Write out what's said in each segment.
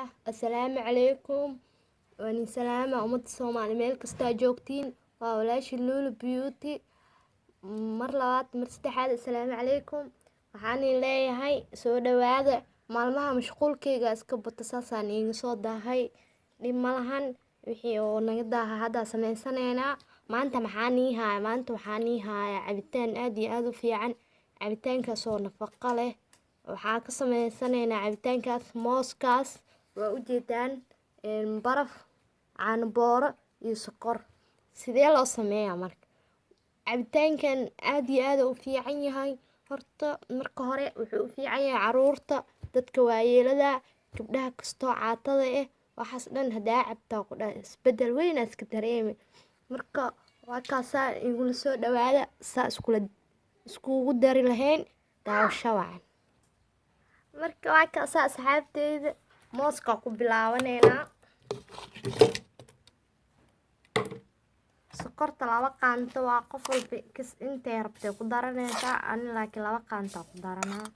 Assalaamu calaykum. Waan salaama ummadda Soomaali meel kasta joogtiin. Waa walaashii Lulu Beauty. Mar labaad mar saddexaad assalaamu calaykum. Waxaan leeyahay soo dhawaada. Maalmaha mashquulkayga iska bata saasaan iiga soo daahay. Dhib ma lahan wixii oo naga daaha hadda sameysanaynaa. Maanta waxaan ii hayaa cabitaan aad iyo aad u fiican. Cabitaankaas oo nafaqo leh. Waxaa ka sameysanaynaa cabitaankaas mooskaas waa u jeedaan baraf caano booro iyo sokor. Sidee loo sameeyaa marka? Cabitaankan aad iyo aad u fiican yahay. Horta marka hore wuxuu u fiican yahay caruurta, dadka waayeelada, gabdhaha kastoo caatada waxaas dhan hadaa cabtaa ku dhahay isbedel weyn iska dareemi. Marka waa kaasaa igula soo dhawaada saa iskugu dari lahayn daawasho wacan. Marka waa kaasaa asxaabteyda mooska ku bilaabaneynaa. Sokorta 2 qaanto waa qof walba intay rabtay ku daranaysaa ani laakiin 2 qaanto ku daranaa.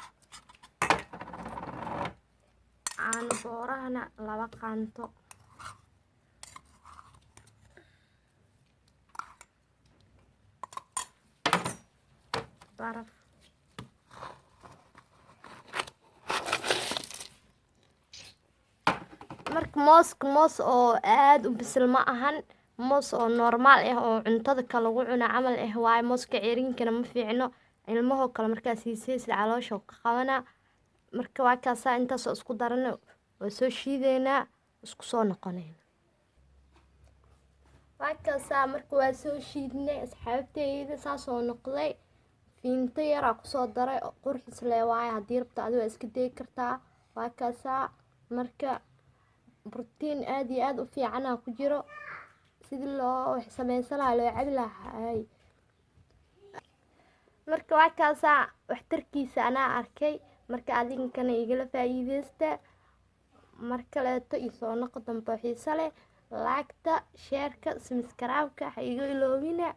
Caano boorahana 2 qaanto. Baraf marka moos oo aad u bisil ma ahan, moos oo normaal ah oo cuntada kale lagu cuno camal waaye. Mooska ciriinkana ma fiicno, ilmaha kale markaa siisaysid caloosha ka qabana. Marka waa kaasaa intaas isku darana waa soo shiideynaa isku soo noqonayna. Waa kaasaa marka waa soo shiidnay asxaabteyda saas oo noqday. Fiinta yar ku soo daray qurxis leh waaye haddii rabto adiga iska day kartaa. Waa kaasaa marka بروتين aad iyo aad u fiican ku jiro sidii loo sameysan lahaa loo cabi lahaa. Marka waa kaasaa waxtarkiisa anaa arkay marka adinkana igala faa'iideysta. Marka leeto soo noqo dambe xiiso leh like-ta, share-ka, subscribe-ka ha iga iloobina.